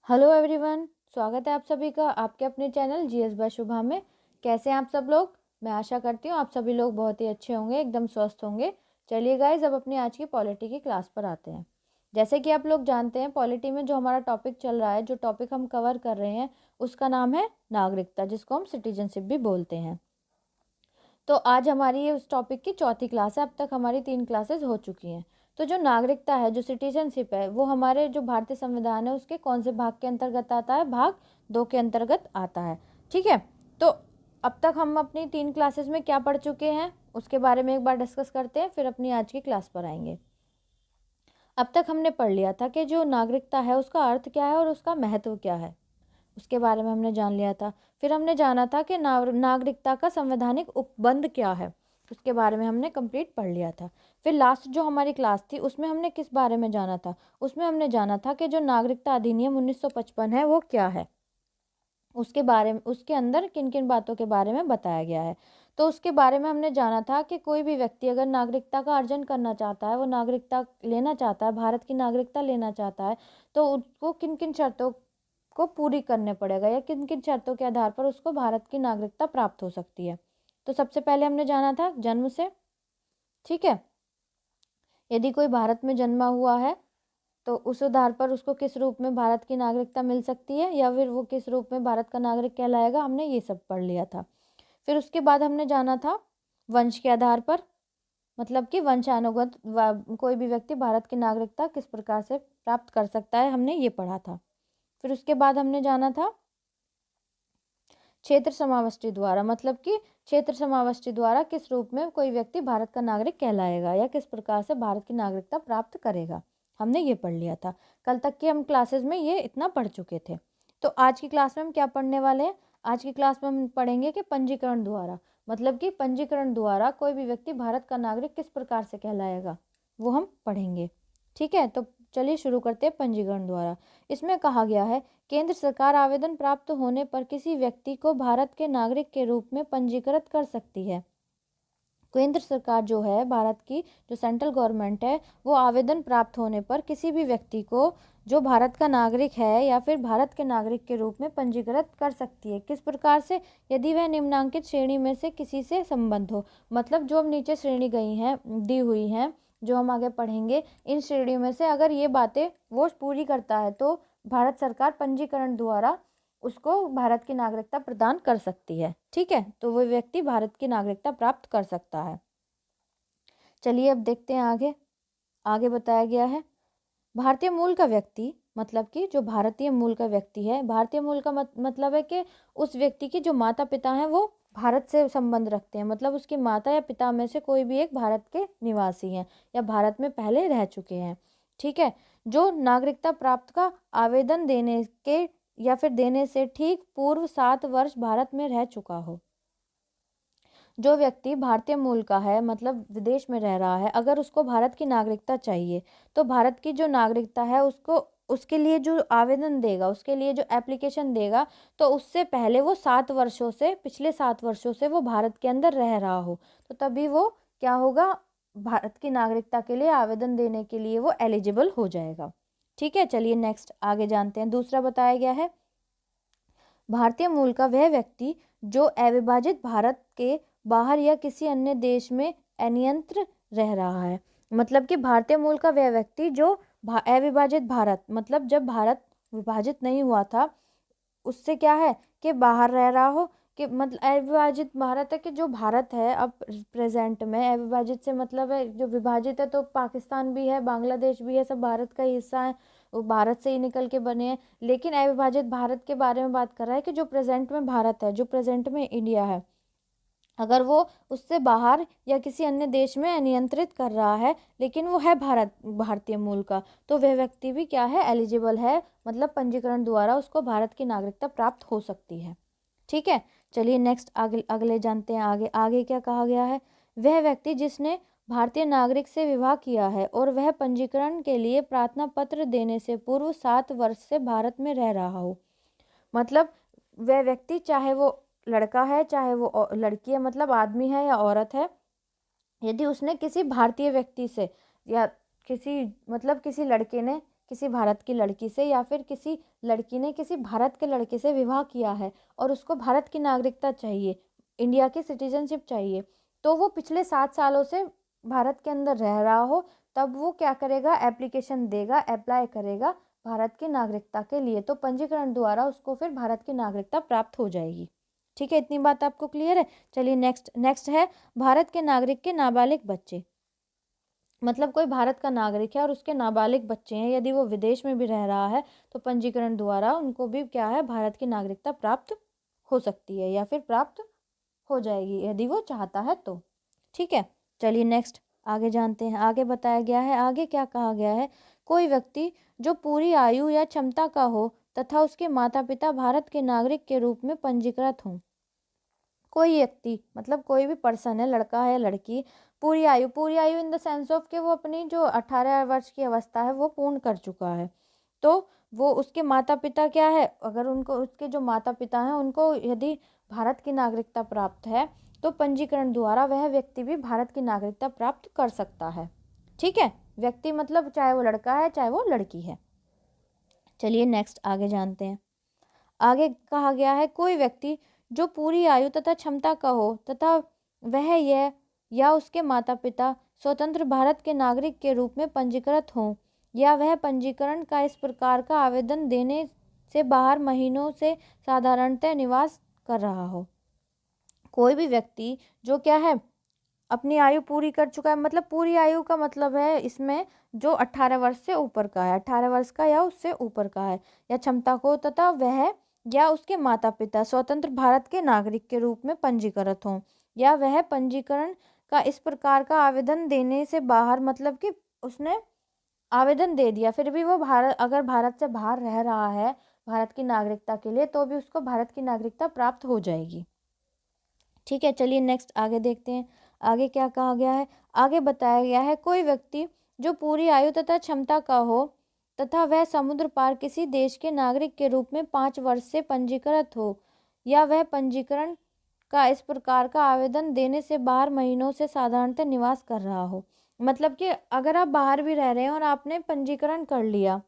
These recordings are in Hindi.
हेलो एवरीवन, स्वागत है आप सभी का आपके अपने चैनल जीएस बाय शुभा में। कैसे हैं आप सब लोग? मैं आशा करती हूँ आप सभी लोग बहुत ही अच्छे होंगे, एकदम स्वस्थ होंगे। चलिए गाइज, अब अपनी आज की पॉलिटी की क्लास पर आते हैं। जैसे कि आप लोग जानते हैं, पॉलिटी में जो हमारा टॉपिक चल रहा है, जो टॉपिक हम कवर कर रहे हैं, उसका नाम है नागरिकता, जिसको हम सिटीजनशिप भी बोलते हैं। तो आज हमारी ये उस टॉपिक की चौथी क्लास है। अब तक हमारी 3 क्लासेस हो चुकी हैं। तो जो नागरिकता है, जो सिटीजनशिप है, वो हमारे जो भारतीय संविधान है उसके कौन से भाग के अंतर्गत आता है? भाग 2 के अंतर्गत आता है। ठीक है, तो अब तक हम अपनी 3 क्लासेस में क्या पढ़ चुके हैं उसके बारे में एक बार डिस्कस करते हैं, फिर अपनी आज की क्लास पर आएंगे। अब तक हमने पढ़ लिया था कि जो नागरिकता है उसका अर्थ क्या है और उसका महत्व क्या है, उसके बारे में हमने जान लिया था। फिर हमने जाना था कि नागरिकता का संवैधानिक उपबंध क्या है, उसके बारे में हमने कंप्लीट पढ़ लिया था। फिर लास्ट जो हमारी क्लास थी उसमें हमने किस बारे में जाना था? उसमें हमने जाना था कि जो नागरिकता अधिनियम 1955 है वो क्या है, उसके बारे में, उसके अंदर किन किन बातों के बारे में बताया गया है। तो उसके बारे में हमने जाना था कि कोई भी व्यक्ति अगर नागरिकता का अर्जन करना चाहता है, वो नागरिकता लेना चाहता है, भारत की नागरिकता लेना चाहता है, तो उसको किन किन शर्तों को पूरी करने पड़ेगा या किन किन शर्तों के आधार पर उसको भारत की नागरिकता प्राप्त हो सकती है। तो सबसे पहले हमने जाना था जन्म से। ठीक है, यदि कोई भारत में जन्मा हुआ है तो उस आधार पर उसको किस रूप में भारत की नागरिकता मिल सकती है या फिर वो किस रूप में भारत का नागरिक कहलाएगा, हमने ये सब पढ़ लिया था। फिर उसके बाद हमने जाना था वंश के आधार पर, मतलब कि वंशानुगत कोई भी व्यक्ति भारत की नागरिकता किस प्रकार से प्राप्त कर सकता है, हमने ये पढ़ा था। फिर उसके बाद हमने जाना था क्षेत्र समाविष्टि द्वारा, मतलब कि क्षेत्र समाविष्टि द्वारा किस रूप में कोई व्यक्ति भारत का नागरिक कहलाएगा या किस प्रकार से भारत की नागरिकता प्राप्त करेगा, हमने ये पढ़ लिया था। कल तक की हम क्लासेस में ये इतना पढ़ चुके थे। तो आज की क्लास में हम क्या पढ़ने वाले हैं? आज की क्लास में हम पढ़ेंगे कि पंजीकरण द्वारा, मतलब कि पंजीकरण द्वारा कोई भी व्यक्ति भारत का नागरिक किस प्रकार से कहलाएगा, वो हम पढ़ेंगे। ठीक है, तो चलिए शुरू करते हैं पंजीकरण द्वारा। इसमें कहा गया है, केंद्र सरकार आवेदन प्राप्त होने पर किसी व्यक्ति को भारत के नागरिक के रूप में पंजीकृत कर सकती है। केंद्र सरकार जो है भारत की, जो सेंट्रल गवर्नमेंट है, वो आवेदन प्राप्त होने पर किसी भी व्यक्ति को जो भारत का नागरिक है या फिर भारत के नागरिक के रूप में पंजीकृत कर सकती है। किस प्रकार से? यदि वह निम्नांकित श्रेणी में से किसी से संबद्ध हो, मतलब जो अब नीचे श्रेणी गई हैं, दी हुई हैं, जो हम आगे पढ़ेंगे, इन श्रेणियों में से अगर ये बातें वो पूरी करता है तो भारत सरकार पंजीकरण द्वारा उसको भारत की नागरिकता प्रदान कर सकती है। ठीक है, तो वो व्यक्ति भारत की नागरिकता प्राप्त कर सकता है। चलिए अब देखते हैं आगे। आगे बताया गया है, भारतीय मूल का व्यक्ति, मतलब कि जो भारतीय मूल का व्यक्ति है, भारतीय मूल का मतलब है कि उस व्यक्ति की जो माता पिता हैं वो भारत से संबंध रखते हैं, मतलब उसकी माता या पिता में से कोई भी एक भारत के निवासी हैं या भारत में पहले रह चुके हैं। ठीक है, जो नागरिकता प्राप्त का आवेदन देने के या फिर देने से ठीक पूर्व 7 वर्ष भारत में रह चुका हो। जो व्यक्ति भारतीय मूल का है, मतलब विदेश में रह रहा है, अगर उसको भारत की नागरिकता चाहिए तो भारत की जो नागरिकता है उसको, उसके लिए जो आवेदन देगा, उसके लिए जो एप्लीकेशन देगा, तो उससे पहले वो 7 वर्षों से, पिछले 7 वर्षों से वो भारत के अंदर रह रहा हो, तो तभी वो क्या होगा, भारत की नागरिकता के लिए आवेदन देने के लिए वो एलिजिबल हो जाएगा। ठीक है, चलिए नेक्स्ट आगे जानते हैं। दूसरा बताया गया है, भारतीय मूल का वह व्यक्ति जो अविभाजित भारत के बाहर या किसी अन्य देश में अनियंत्र रह रहा है, मतलब कि भारतीय मूल का वह व्यक्ति जो अविभाजित भारत, मतलब जब भारत विभाजित नहीं हुआ था उससे क्या है कि बाहर रह रहा हो, कि मतलब अविभाजित भारत है कि जो भारत है अब प्रेजेंट में, अविभाजित से मतलब है जो विभाजित है, तो पाकिस्तान भी है, बांग्लादेश भी है, सब भारत का ही हिस्सा है, वो भारत से ही निकल के बने हैं। लेकिन अविभाजित भारत के बारे में बात कर रहा है कि जो प्रेजेंट में भारत है, जो प्रेजेंट में इंडिया है, अगर वो उससे बाहर या किसी अन्य देश में नियंत्रित कर रहा है लेकिन वो है भारतीय मूल का, तो वह व्यक्ति भी क्या है, एलिजिबल है, मतलब पंजीकरण द्वारा उसको भारत की नागरिकता प्राप्त हो सकती है। ठीक है, चलिए नेक्स्ट अगले जानते हैं। आगे आगे क्या कहा गया है, वह व्यक्ति जिसने भारतीय नागरिक से विवाह किया है और वह पंजीकरण के लिए प्रार्थना पत्र देने से पूर्व 7 वर्ष से भारत में रह रहा हो, मतलब वह व्यक्ति चाहे वो लड़का है चाहे वो लड़की है, मतलब आदमी है या औरत है, यदि उसने किसी भारतीय व्यक्ति से या किसी, मतलब किसी लड़के ने किसी भारत की लड़की से या फिर किसी लड़की ने किसी भारत के लड़के से विवाह किया है और उसको भारत की नागरिकता चाहिए, इंडिया की सिटीजनशिप चाहिए, तो वो पिछले 7 सालों से भारत के अंदर रह रहा हो, तब वो क्या करेगा, एप्लीकेशन देगा, अप्लाई करेगा भारत की नागरिकता के लिए, तो पंजीकरण द्वारा उसको फिर भारत की नागरिकता प्राप्त हो जाएगी। ठीक है, इतनी बात आपको क्लियर है। चलिए नेक्स्ट है भारत के नागरिक के नाबालिग बच्चे। मतलब कोई भारत का नागरिक है और उसके नाबालिग बच्चे हैं, यदि वो विदेश में भी रह रहा है तो पंजीकरण द्वारा उनको भी क्या है, भारत की नागरिकता प्राप्त हो सकती है या फिर प्राप्त हो जाएगी यदि वो चाहता है तो। ठीक है, चलिए नेक्स्ट आगे जानते हैं। आगे बताया गया है, आगे क्या कहा गया है, कोई व्यक्ति जो पूरी आयु या क्षमता का हो तथा उसके माता पिता भारत के नागरिक के रूप में पंजीकृत हों। कोई व्यक्ति मतलब कोई भी पर्सन है, लड़का है लड़की, पूरी आयु इन द सेंस ऑफ कि वो अपनी जो 18 वर्ष की अवस्था है वो पूर्ण कर चुका है, तो वो उसके माता पिता क्या है, अगर उनको उसके जो माता पिता हैं उनको यदि भारत की नागरिकता प्राप्त है तो पंजीकरण द्वारा वह व्यक्ति भी भारत की नागरिकता प्राप्त कर सकता है। ठीक है, व्यक्ति मतलब चाहे वो लड़का है चाहे वो लड़की है। चलिए नेक्स्ट आगे जानते हैं। आगे कहा गया है, कोई व्यक्ति जो पूरी आयु तथा क्षमता का हो तथा वह यह या उसके माता पिता स्वतंत्र भारत के नागरिक के रूप में पंजीकृत हों या वह पंजीकरण का इस प्रकार का आवेदन देने से बाहर महीनों से साधारणतः निवास कर रहा हो। कोई भी व्यक्ति जो क्या है, अपनी आयु पूरी कर चुका है, मतलब पूरी आयु का मतलब है इसमें जो 18 वर्ष से ऊपर का है, 18 वर्ष का या उससे ऊपर का है, या क्षमता को तथा वह या उसके माता पिता स्वतंत्र भारत के नागरिक के रूप में पंजीकृत हों या वह पंजीकरण का इस प्रकार का आवेदन देने से बाहर, मतलब कि उसने आवेदन दे दिया फिर भी वो भारत, अगर भारत से बाहर रह रहा है भारत की नागरिकता के लिए, तो भी उसको भारत की नागरिकता प्राप्त हो जाएगी। ठीक है, चलिए नेक्स्ट आगे देखते हैं। आगे क्या कहा गया है, आगे बताया गया है, कोई व्यक्ति जो पूरी आयु तथा क्षमता का हो तथा वह समुद्र पार किसी देश के नागरिक के रूप में 5 वर्ष से पंजीकृत हो या वह पंजीकरण का इस प्रकार का आवेदन देने से बाहर महीनों से साधारणतः निवास कर रहा हो। मतलब कि अगर आप बाहर भी रह रहे हैं और आपने पंजीकरण कर लिया,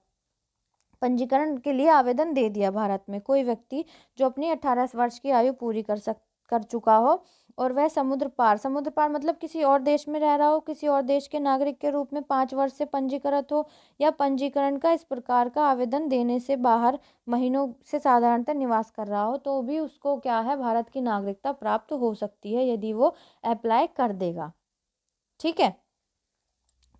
पंजीकरण के लिए आवेदन दे दिया भारत में, कोई व्यक्ति जो अपनी 18 वर्ष की आयु पूरी कर चुका हो और वह समुद्र पार मतलब किसी और देश में रह रहा हो, किसी और देश के नागरिक के रूप में 5 वर्ष से पंजीकृत हो या पंजीकरण का इस प्रकार का आवेदन देने से बाहर महीनों से साधारणतः निवास कर रहा हो, तो भी उसको क्या है, भारत की नागरिकता प्राप्त हो सकती है यदि वो अप्लाई कर देगा। ठीक है,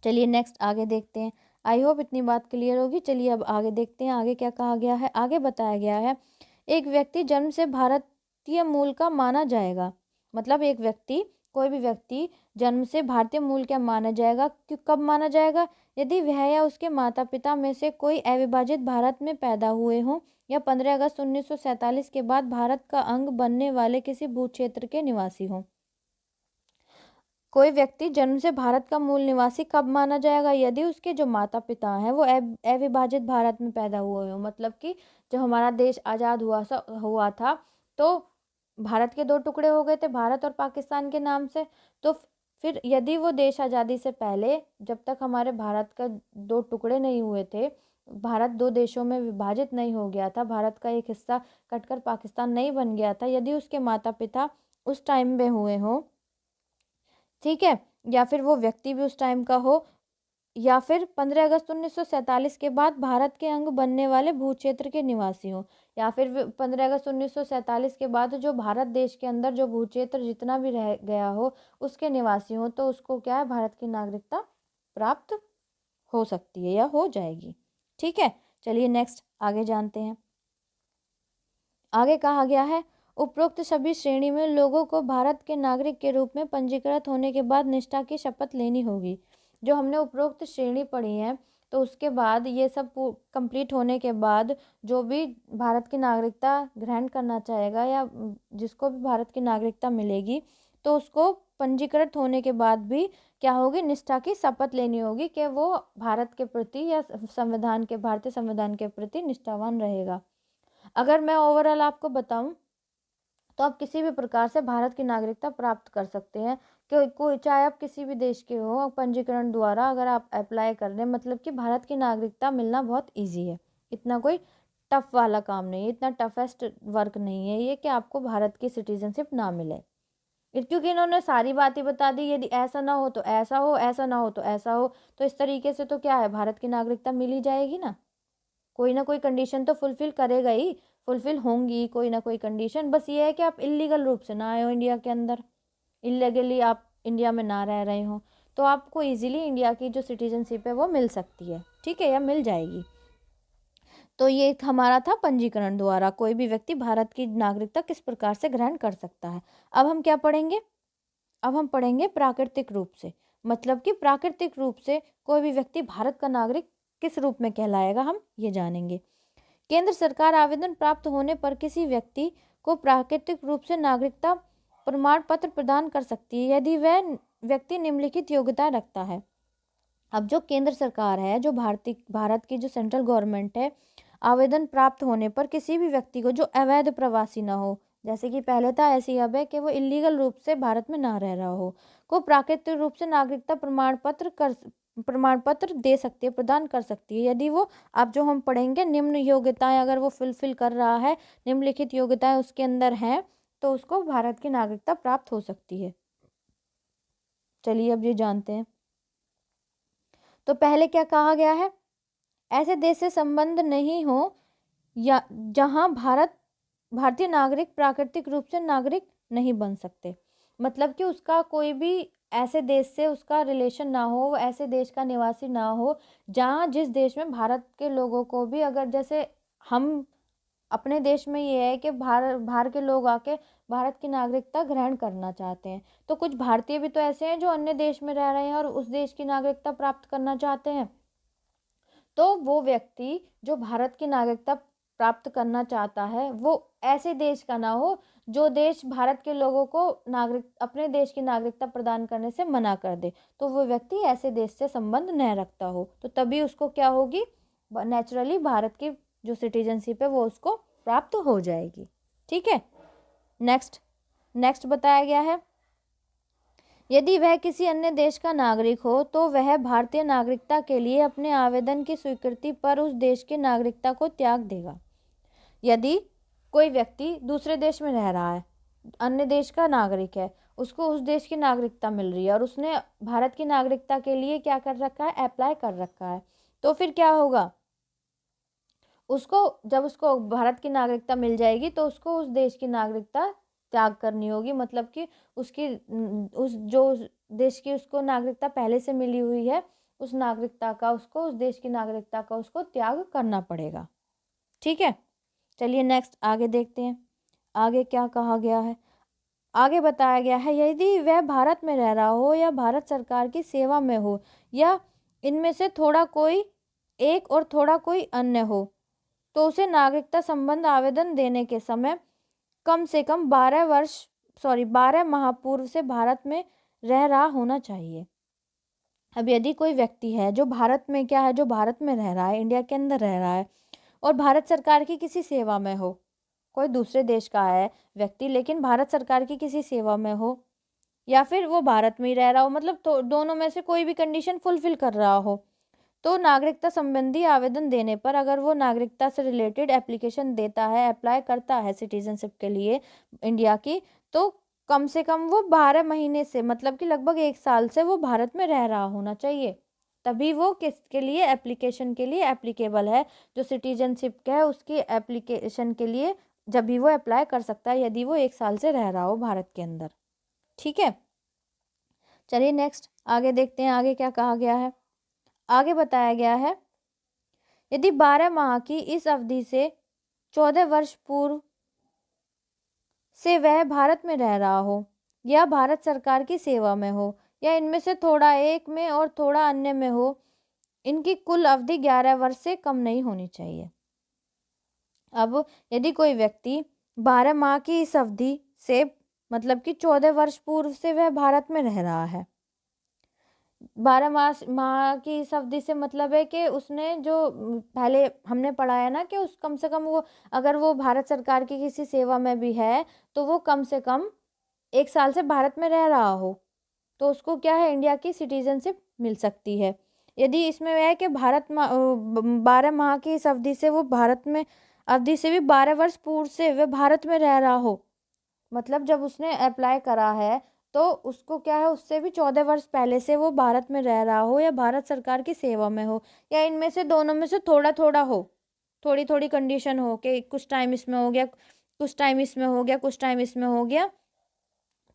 चलिए नेक्स्ट आगे देखते हैं। आई होप इतनी बात क्लियर होगी। चलिए अब आगे देखते हैं, आगे क्या कहा गया है। आगे बताया गया है, एक व्यक्ति जन्म से भारतीय मूल का माना जाएगा। मतलब एक व्यक्ति, कोई भी व्यक्ति जन्म से भारतीय मूल का माना जाएगा, क्यों, कब माना जाएगा, यदि वह या उसके माता पिता में से कोई अविभाजित भारत में पैदा हुए हों या 15 अगस्त 1947 के बाद भारत का अंग बनने वाले किसी भू क्षेत्र के निवासी हों। कोई व्यक्ति जन्म से भारत का मूल निवासी कब माना जाएगा, यदि उसके जो माता पिता हैं वो अविभाजित भारत में पैदा हुए हों। मतलब कि जब हमारा देश आज़ाद हुआ था तो भारत के 2 टुकड़े हो गए थे, भारत और पाकिस्तान के नाम से। तो फिर यदि वो देश आज़ादी से पहले, जब तक हमारे भारत का 2 टुकड़े नहीं हुए थे, भारत 2 देशों में विभाजित नहीं हो गया था, भारत का एक हिस्सा कटकर पाकिस्तान नहीं बन गया था, यदि उसके माता पिता उस टाइम में हुए हों, ठीक है, या फिर वो व्यक्ति भी उस टाइम का हो, या फिर 15 अगस्त 1947 के बाद भारत के अंग बनने वाले भूक्षेत्र के निवासी हों, या फिर 15 अगस्त 1947 के बाद जो भारत देश के अंदर जो भूक्षेत्र जितना भी रह गया हो उसके निवासी हों, तो उसको क्या है, भारत की नागरिकता प्राप्त हो सकती है या हो जाएगी। ठीक है, चलिए नेक्स्ट आगे जानते हैं। आगे कहा गया है, उपरोक्त सभी श्रेणी में लोगों को भारत के नागरिक के रूप में पंजीकृत होने के बाद निष्ठा की शपथ लेनी होगी। जो हमने उपरोक्त श्रेणी पढ़ी है, तो उसके बाद ये सब कंप्लीट होने के बाद जो भी भारत की नागरिकता ग्रहण करना चाहेगा या जिसको भी भारत की नागरिकता मिलेगी, तो उसको पंजीकृत होने के बाद भी क्या होगी, निष्ठा की शपथ लेनी होगी कि वो भारत के प्रति या भारतीय संविधान के प्रति निष्ठावान रहेगा। अगर मैं ओवरऑल आपको बताऊं तो आप किसी भी प्रकार से भारत की नागरिकता प्राप्त कर सकते हैं, कोई चाहे आप किसी भी देश के हो, पंजीकरण द्वारा अगर आप अप्लाई कर रहे हैं, मतलब कि भारत की नागरिकता मिलना बहुत ईजी है। इतना कोई टफ वाला काम नहीं है, इतना टफेस्ट वर्क नहीं है ये कि आपको भारत की सिटीजनशिप ना मिले। क्योंकि इन्होंने सारी बातें बता दी, यदि ऐसा ना हो तो ऐसा हो, ऐसा ना हो तो ऐसा हो, तो इस तरीके से तो क्या है, भारत की नागरिकता मिल ही जाएगी ना। कोई ना कोई कंडीशन तो फुलफिल करेगा ही, फुलफिल होंगी कोई ना कोई कंडीशन। बस ये है कि आप इलीगल रूप से ना आए हो इंडिया के अंदर, इलीगली आप इंडिया में ना रह रहे हो, तो आपको इजीली इंडिया की जो सिटीजनशिप है वो मिल सकती है, ठीक है, या मिल जाएगी। तो ये हमारा था पंजीकरण द्वारा कोई भी व्यक्ति भारत की नागरिकता किस प्रकार से ग्रहण कर सकता है। अब हम क्या पढ़ेंगे, अब हम पढ़ेंगे प्राकृतिक रूप से, मतलब कि प्राकृतिक रूप से कोई भी व्यक्ति भारत का नागरिक किस रूप में कहलाएगा, हम ये जानेंगे। केंद्र सरकार आवेदन प्राप्त होने पर किसी व्यक्ति को प्राकृतिक रूप से नागरिकता प्रमाण पत्र प्रदान कर सकती है यदि वह व्यक्ति निम्नलिखित योग्यता रखता है। अब जो केंद्र सरकार है, जो भारत की जो सेंट्रल गवर्नमेंट है, आवेदन प्राप्त होने पर किसी भी व्यक्ति को जो अवैध प्रवासी ना हो, जैसे कि पहले था ऐसे ही अब है कि वो इलीगल रूप से भारत में ना रह रहा हो, को प्राकृतिक रूप से नागरिकता प्रमाण पत्र दे सकती है, प्रदान कर सकती है यदि वो, अब जो हम पढ़ेंगे, निम्न योग्यताएं अगर वो फुलफिल कर रहा है, निम्नलिखित योग्यताएं उसके अंदर हैं, तो उसको भारत की नागरिकता प्राप्त हो सकती है। चलिए अब ये जानते हैं। तो पहले क्या कहा गया है, ऐसे देश से संबंध नहीं हो या जहां भारतीय नागरिक प्राकृतिक रूप से नागरिक नहीं बन सकते, मतलब कि उसका कोई भी ऐसे देश से उसका रिलेशन ना हो, वो ऐसे देश का निवासी ना हो जहाँ जिस देश में भारत के लोगों को भी, अगर जैसे हम अपने देश में ये है कि बाहर के लोग आके भारत की नागरिकता ग्रहण करना चाहते हैं, तो कुछ भारतीय भी तो ऐसे हैं जो अन्य देश में रह रहे हैं और उस देश की नागरिकता प्राप्त करना चाहते हैं। तो वो व्यक्ति जो भारत की नागरिकता प्राप्त करना चाहता है वो ऐसे देश का ना हो जो देश भारत के लोगों को नागरिक अपने देश की नागरिकता प्रदान करने से मना कर दे, तो वो व्यक्ति ऐसे देश से संबंध न रखता हो, तो तभी उसको क्या होगी, नेचुरली भारत की जो सिटीजनशिप है वो उसको प्राप्त हो जाएगी। ठीक है, नेक्स्ट नेक्स्ट बताया गया है, यदि वह किसी अन्य देश का नागरिक हो तो वह भारतीय नागरिकता के लिए अपने आवेदन की स्वीकृति पर उस देश की नागरिकता को त्याग देगा। यदि कोई व्यक्ति दूसरे देश में रह रहा है, अन्य देश का नागरिक है, उसको उस देश की नागरिकता मिल रही है और उसने भारत की नागरिकता के लिए क्या कर रखा है, अप्लाई कर रखा है, तो फिर क्या होगा, उसको जब उसको भारत की नागरिकता मिल जाएगी तो उसको उस देश की नागरिकता त्याग करनी होगी, मतलब कि उसकी उस जो देश की उसको नागरिकता पहले से मिली हुई है उस नागरिकता का उसको उस देश की नागरिकता का उसको त्याग करना पड़ेगा। ठीक है, चलिए नेक्स्ट आगे देखते हैं, आगे क्या कहा गया है। आगे बताया गया है, यदि वह भारत में रह रहा हो या भारत सरकार की सेवा में हो या इनमें से थोड़ा कोई एक और थोड़ा कोई अन्य हो, तो उसे नागरिकता संबंध आवेदन देने के समय कम से कम 12 माह पूर्व से भारत में रह रहा होना चाहिए। अब यदि कोई व्यक्ति है जो भारत में क्या है, जो भारत में रह रहा है, इंडिया के अंदर रह रहा है और भारत सरकार की किसी सेवा में हो, कोई दूसरे देश का है व्यक्ति लेकिन भारत सरकार की किसी सेवा में हो, या फिर वो भारत में ही रह रहा हो, मतलब तो दोनों में से कोई भी कंडीशन फुलफिल कर रहा हो, तो नागरिकता संबंधी आवेदन देने पर अगर वो नागरिकता से रिलेटेड एप्लीकेशन देता है, अप्लाई करता है सिटीजनशिप के लिए इंडिया की, तो कम से कम वो 12 महीने से, मतलब कि लगभग 1 साल से वो भारत में रह रहा होना चाहिए, तभी वो किसके लिए, एप्लीकेशन के लिए एप्लीकेबल है, जो सिटीजनशिप का है उसकी एप्लीकेशन के लिए जब भी वो अप्लाई कर सकता है यदि वो 1 साल से रह रहा हो भारत के अंदर। ठीक है, चलिए नेक्स्ट आगे देखते हैं, आगे क्या कहा गया है। आगे बताया गया है, यदि 12 माह की इस अवधि से 14 वर्ष पूर्व से वह भारत में रह रहा हो या भारत सरकार की सेवा में हो या इनमें से थोड़ा एक में और थोड़ा अन्य में हो, इनकी कुल अवधि 11 वर्ष से कम नहीं होनी चाहिए। अब यदि कोई व्यक्ति 12 माह की इस अवधि से, मतलब कि 14 वर्ष पूर्व से वह भारत में रह रहा है, 12 माह की इस अवधि से मतलब है कि उसने जो पहले हमने पढ़ा है ना कि उस कम से कम वो, अगर वो भारत सरकार की किसी सेवा में भी है तो वो कम से कम 1 साल से भारत में रह रहा हो, तो उसको क्या है, इंडिया की सिटीजनशिप मिल सकती है। यदि इसमें है कि 12 माह की इस अवधि से वो भारत में, अवधि से भी 12 वर्ष पूर्व से वह भारत में रह रहा हो, मतलब जब उसने अप्लाई करा है तो उसको क्या है, उससे भी 14 वर्ष पहले से वो भारत में रह रहा हो या भारत सरकार की सेवा में हो, या इनमें से दोनों में से थोड़ा थोड़ा हो, थोड़ी थोड़ी कंडीशन हो कि कुछ टाइम इसमें हो गया, कुछ टाइम इसमें हो गया, कुछ टाइम इसमें हो गया,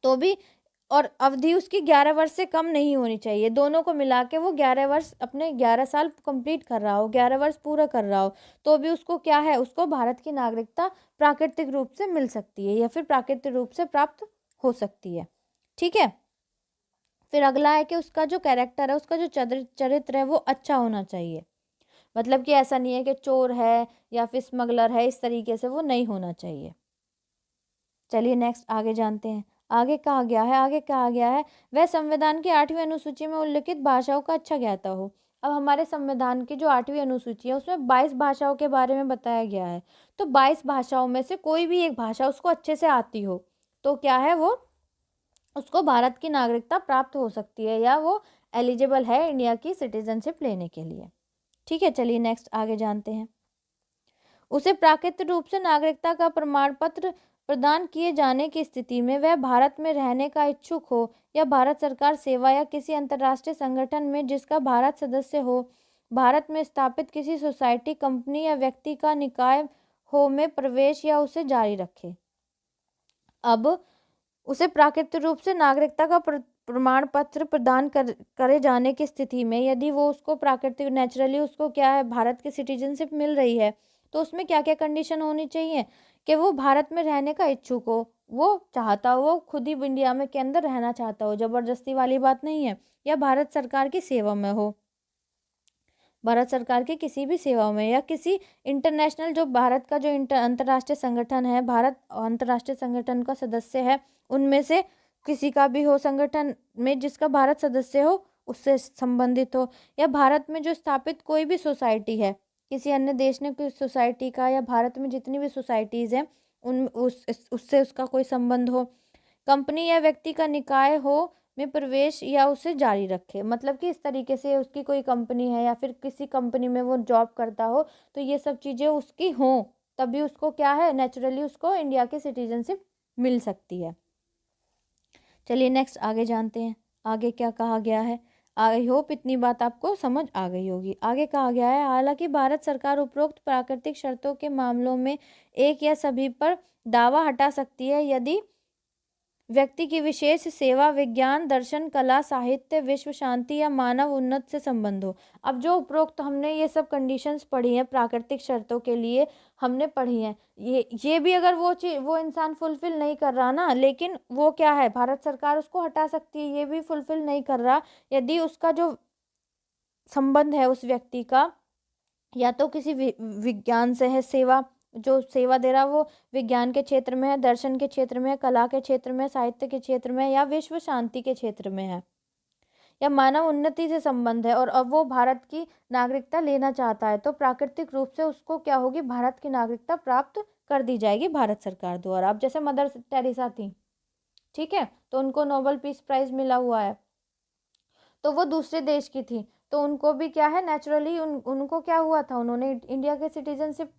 तो भी, और अवधि उसकी 11 वर्ष से कम नहीं होनी चाहिए। दोनों को मिला के वो 11 वर्ष, अपने 11 साल कंप्लीट कर रहा हो, 11 वर्ष पूरा कर रहा हो, तो भी उसको क्या है, उसको भारत की नागरिकता प्राकृतिक रूप से मिल सकती है या फिर प्राकृतिक रूप से प्राप्त हो सकती है। ठीक है। फिर अगला है कि उसका जो कैरेक्टर है, उसका जो चरित्र है वो अच्छा होना चाहिए। मतलब कि ऐसा नहीं है कि चोर है या फिर स्मगलर है, इस तरीके से वो नहीं होना चाहिए। चलिए नेक्स्ट आगे जानते हैं। आगे कहा गया है, आगे कहा गया है वह संविधान की 8वीं अनुसूची में उल्लिखित भाषाओं का अच्छा ज्ञाता हो। अब हमारे संविधान की जो 8वीं अनुसूची है उसमें 22 भाषाओं के बारे में बताया गया है। तो 22 भाषाओं में से कोई भी एक भाषा उसको अच्छे से आती हो तो क्या है, वो उसको भारत की नागरिकता प्राप्त हो सकती है या वो एलिजिबल है इंडिया की सिटीजनशिप लेने के लिए। ठीक है, चलिए नेक्स्ट आगे जानते हैं। उसे प्राकृतिक रूप से नागरिकता का प्रमाण पत्र प्रदान किए जाने की स्थिति में वह भारत में रहने का इच्छुक हो या भारत सरकार सेवा या किसी अंतर्राष्ट्रीय संगठन में जिसका भारत सदस्य हो, भारत में स्थापित किसी सोसाइटी, कंपनी या व्यक्ति का निकाय हो में प्रवेश या उसे जारी रखे। अब उसे प्राकृतिक रूप से नागरिकता का प्रमाण पत्र प्रदान करे जाने की स्थिति में यदि वो उसको प्राकृतिक नेचुरली उसको क्या है, भारत की सिटीजनशिप मिल रही है, तो उसमें क्या क्या कंडीशन होनी चाहिए कि वो भारत में रहने का इच्छुक हो, वो चाहता हो, वो खुद ही इंडिया में के अंदर रहना चाहता हो, जबरदस्ती वाली बात नहीं है, या भारत सरकार की सेवा में हो, भारत सरकार की किसी भी सेवा में, या किसी इंटरनेशनल, जो भारत का जो अंतर्राष्ट्रीय संगठन है, भारत अंतर्राष्ट्रीय संगठन का सदस्य है, उनमें से किसी का भी हो, संगठन में जिसका भारत सदस्य हो उससे संबंधित हो, या भारत में जो स्थापित कोई भी सोसाइटी है, किसी अन्य देश ने कोई सोसाइटी का, या भारत में जितनी भी सोसाइटीज़ हैं उन उससे उसका कोई संबंध हो, कंपनी या व्यक्ति का निकाय हो में प्रवेश या उसे जारी रखे। मतलब कि इस तरीके से उसकी कोई कंपनी है या फिर किसी कंपनी में वो जॉब करता हो, तो ये सब चीज़ें उसकी हों, तभी उसको क्या है, नेचुरली उसको इंडिया की सिटीजनशिप मिल सकती है। चलिए नेक्स्ट आगे जानते हैं। आगे क्या कहा गया है। आई होप इतनी बात आपको समझ आ गई होगी। आगे कहा गया है, हालांकि भारत सरकार उपरोक्त प्राकृतिक शर्तों के मामलों में एक या सभी पर दावा हटा सकती है यदि व्यक्ति की विशेष सेवा विज्ञान, दर्शन, कला, साहित्य, विश्व शांति या मानव उन्नत से संबंध हो। अब जो उपरोक्त हमने ये सब कंडीशंस पढ़ी हैं प्राकृतिक शर्तों के लिए, हमने पढ़ी हैं, ये भी अगर वो चीज वो इंसान फुलफिल नहीं कर रहा ना, लेकिन वो क्या है, भारत सरकार उसको हटा सकती है, ये भी फुलफिल नहीं कर रहा यदि उसका जो संबंध है उस व्यक्ति का या तो किसी विज्ञान से है, सेवा, जो सेवा दे रहा वो विज्ञान के क्षेत्र में है, दर्शन के क्षेत्र में है, कला के क्षेत्र में, साहित्य के क्षेत्र में, या विश्व शांति के क्षेत्र में है, या मानव उन्नति से संबंध है, और अब वो भारत की नागरिकता लेना चाहता है, तो प्राकृतिक रूप से उसको क्या होगी, भारत की नागरिकता प्राप्त कर दी जाएगी भारत सरकार द्वारा। अब जैसे मदर टेरेसा थी, ठीक है, तो उनको नोबेल पीस प्राइज मिला हुआ है, तो वो दूसरे देश की थी, तो उनको भी क्या है, नेचुरली उनको क्या हुआ था, उन्होंने इंडिया की सिटीजनशिप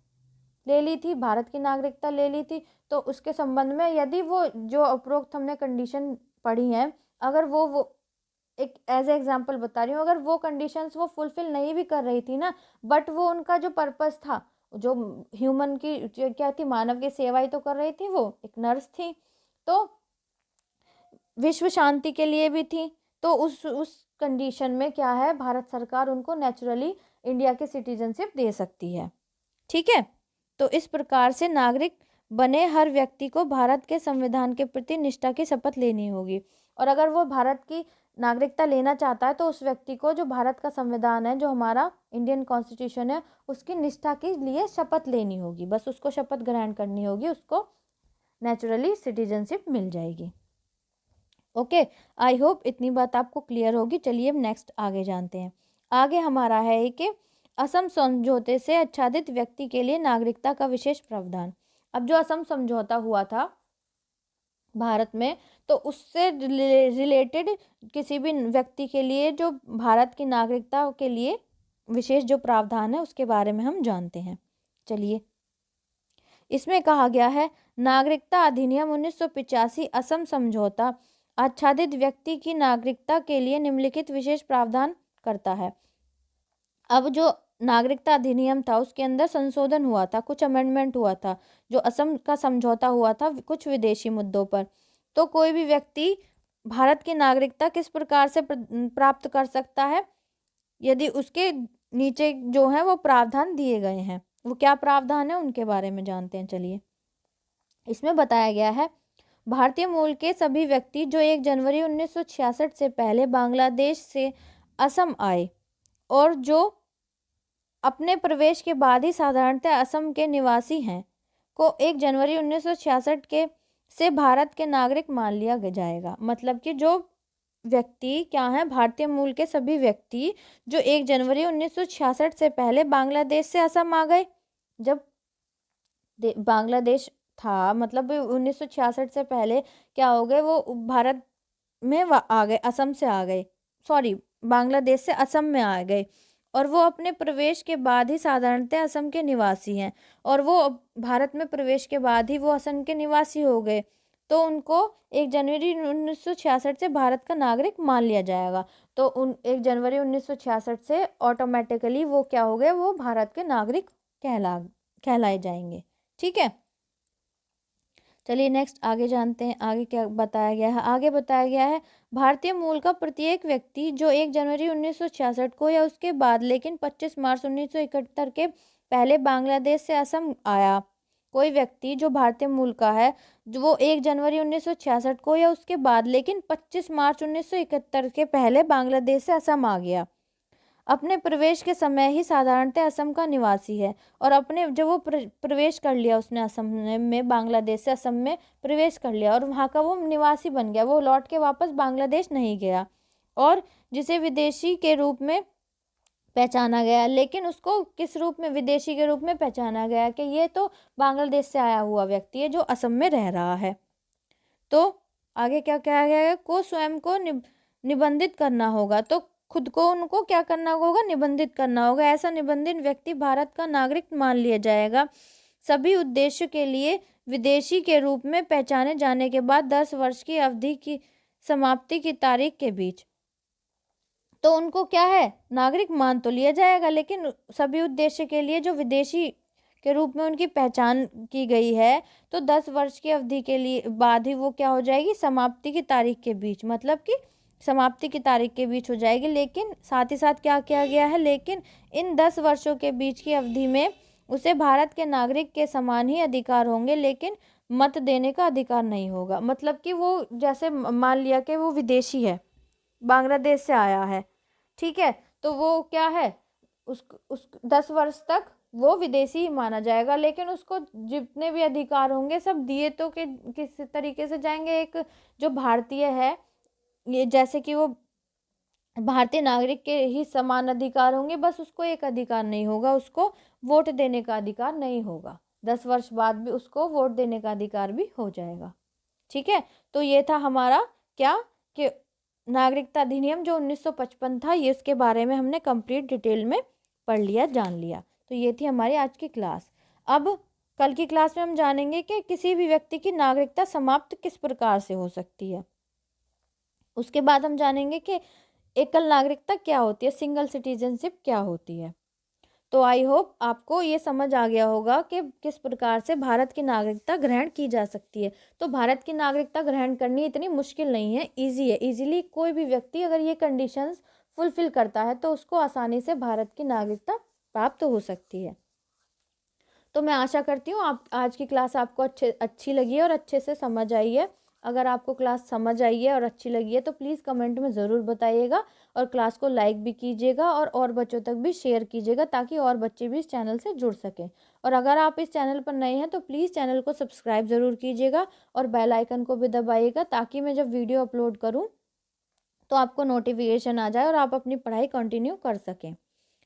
ले ली थी, भारत की नागरिकता ले ली थी, तो उसके संबंध में यदि वो जो उपरोक्त हमने कंडीशन पढ़ी है, अगर वो एक एज ए एग्जांपल बता रही हूँ, अगर वो कंडीशंस वो फुलफिल नहीं भी कर रही थी ना, बट वो उनका जो पर्पस था, जो ह्यूमन की जो क्या थी, मानव की सेवा ही तो कर रही थी, वो एक नर्स थी, तो विश्व शांति के लिए भी थी, तो उस कंडीशन में क्या है, भारत सरकार उनको नेचुरली इंडिया की सिटीजनशिप दे सकती है। ठीक है, तो इस प्रकार से नागरिक बने हर व्यक्ति को भारत के संविधान के प्रति निष्ठा की शपथ लेनी होगी, और अगर वो भारत की नागरिकता लेना चाहता है तो उस व्यक्ति को जो भारत का संविधान है, जो हमारा इंडियन कॉन्स्टिट्यूशन है, उसकी निष्ठा के लिए शपथ लेनी होगी, बस उसको शपथ ग्रहण करनी होगी, उसको नेचुरली सिटीजनशिप मिल जाएगी। ओके, आई होप इतनी बात आपको क्लियर होगी। चलिए अब नेक्स्ट आगे जानते हैं। आगे हमारा है कि असम समझौते से आच्छादित व्यक्ति के लिए नागरिकता का विशेष प्रावधान। अब जो असम समझौता हुआ था भारत में, तो उससे रिलेटेड किसी भी व्यक्ति के लिए जो भारत की नागरिकता के लिए विशेष जो प्रावधान है उसके बारे में हम जानते हैं। चलिए, इसमें कहा गया है नागरिकता अधिनियम 1985 असम समझौता आच्छादित व्यक्ति की नागरिकता के लिए निम्नलिखित विशेष प्रावधान करता है। अब जो नागरिकता अधिनियम था उसके अंदर संशोधन हुआ था, कुछ अमेंडमेंट हुआ था, जो असम का समझौता हुआ था कुछ विदेशी मुद्दों पर। तो कोई भी व्यक्ति भारत की नागरिकता किस प्रकार से प्राप्त कर सकता है, यदि उसके नीचे जो है वो प्रावधान दिए गए हैं। वो क्या प्रावधान है उनके बारे में जानते हैं। चलिए, इसमें बताया गया है भारतीय मूल के सभी व्यक्ति जो 1 जनवरी 1966 से पहले बांग्लादेश से असम आए और जो अपने प्रवेश के बाद ही साधारणतः असम के निवासी हैं को 1 जनवरी 1966 के से भारत के नागरिक मान लिया जाएगा। मतलब कि जो व्यक्ति क्या है, भारतीय मूल के सभी व्यक्ति जो 1 जनवरी 1966 से पहले बांग्लादेश से असम आ गए, जब बांग्लादेश था मतलब 1966 से पहले क्या हो गए, वो भारत में आ गए, असम से आ गए, सॉरी बांग्लादेश से असम में आ गए और वो अपने प्रवेश के बाद ही साधारणतः असम के निवासी हैं और वो भारत में प्रवेश के बाद ही वो असम के निवासी हो गए, तो उनको 1 जनवरी 1966 से भारत का नागरिक मान लिया जाएगा। तो 1 जनवरी 1966 से ऑटोमेटिकली वो क्या हो गए, वो भारत के नागरिक कहलाए जाएंगे। ठीक है, चलिए नेक्स्ट आगे जानते हैं आगे क्या बताया गया है। आगे बताया गया है भारतीय मूल का प्रत्येक व्यक्ति जो 1 जनवरी 1966 को या उसके बाद लेकिन 25 मार्च 1971 के पहले बांग्लादेश से असम आया, कोई व्यक्ति जो भारतीय मूल का है जो वो 1 जनवरी 1966 को या उसके बाद लेकिन 25 मार्च 1971 के पहले बांग्लादेश से असम आ गया, अपने प्रवेश के समय ही साधारणतः असम का निवासी है और अपने जब वो प्रवेश कर लिया उसने असम में, बांग्लादेश से असम में प्रवेश कर लिया और वहाँ का वो निवासी बन गया, वो लौट के वापस बांग्लादेश नहीं गया और जिसे विदेशी के रूप में पहचाना गया, लेकिन उसको किस रूप में विदेशी के रूप में पहचाना गया कि ये तो बांग्लादेश से आया हुआ व्यक्ति है जो असम में रह रहा है। तो आगे क्या कहा गया है, को स्वयं को निबंधित करना होगा, तो खुद को उनको क्या करना होगा, निबंधित करना होगा। ऐसा निबंधित व्यक्ति भारत का नागरिक मान लिया जाएगा सभी उद्देश्य के लिए विदेशी के रूप में पहचाने जाने के बाद 10 वर्ष की अवधि की समाप्ति की तारीख के बीच। तो उनको क्या है, नागरिक मान तो लिया जाएगा, लेकिन सभी उद्देश्य के लिए जो विदेशी के रूप में उनकी पहचान की गई है तो 10 वर्ष की अवधि के लिए बाद ही वो क्या हो जाएगी, समाप्ति की तारीख के बीच, मतलब कि समाप्ति की तारीख के बीच हो जाएगी। लेकिन साथ ही साथ क्या किया गया है, लेकिन इन 10 वर्षों के बीच की अवधि में उसे भारत के नागरिक के समान ही अधिकार होंगे, लेकिन मत देने का अधिकार नहीं होगा। मतलब कि वो जैसे मान लिया कि वो विदेशी है, बांग्लादेश से आया है, ठीक है, तो वो क्या है, उस 10 वर्ष तक वो विदेशी ही माना जाएगा, लेकिन उसको जितने भी अधिकार होंगे सब दिए तो कि किस तरीके से जाएंगे, एक जो भारतीय है ये जैसे कि वो भारतीय नागरिक के ही समान अधिकार होंगे, बस उसको एक अधिकार नहीं होगा, उसको वोट देने का अधिकार नहीं होगा। 10 वर्ष बाद भी उसको वोट देने का अधिकार भी हो जाएगा। ठीक है, तो ये था हमारा क्या कि नागरिकता अधिनियम जो 1955 था, ये इसके बारे में हमने कंप्लीट डिटेल में पढ़ लिया, जान लिया। तो ये थी हमारी आज की क्लास। अब कल की क्लास में हम जानेंगे कि किसी भी व्यक्ति की नागरिकता समाप्त किस प्रकार से हो सकती है। उसके बाद हम जानेंगे कि एकल नागरिकता क्या होती है, सिंगल सिटीजनशिप क्या होती है। तो आई होप आपको ये समझ आ गया होगा कि किस प्रकार से भारत की नागरिकता ग्रहण की जा सकती है। तो भारत की नागरिकता ग्रहण करनी इतनी मुश्किल नहीं है, इजी है। इजीली कोई भी व्यक्ति अगर ये कंडीशंस फुलफिल करता है तो उसको आसानी से भारत की नागरिकता प्राप्त हो सकती है। तो मैं आशा करती हूँ आप आज की क्लास आपको अच्छी लगी है और अच्छे से समझ आई है। अगर आपको क्लास समझ आई है और अच्छी लगी है तो प्लीज़ कमेंट में ज़रूर बताइएगा और क्लास को लाइक भी कीजिएगा और बच्चों तक भी शेयर कीजिएगा ताकि और बच्चे भी इस चैनल से जुड़ सकें। और अगर आप इस चैनल पर नए हैं तो प्लीज़ चैनल को सब्सक्राइब ज़रूर कीजिएगा और बेल आइकन को भी दबाइएगा ताकि मैं जब वीडियो अपलोड करूँ तो आपको नोटिफिकेशन आ जाए और आप अपनी पढ़ाई कंटिन्यू कर सकें।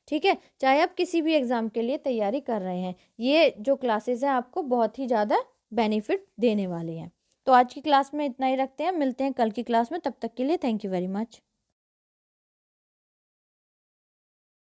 ठीक है, चाहे आप किसी भी एग्ज़ाम के लिए तैयारी कर रहे हैं, ये जो क्लासेस हैं आपको बहुत ही ज़्यादा बेनिफिट देने वाले हैं। तो आज की क्लास में इतना ही रखते हैं, मिलते हैं कल की क्लास में, तब तक के लिए थैंक यू वेरी मच।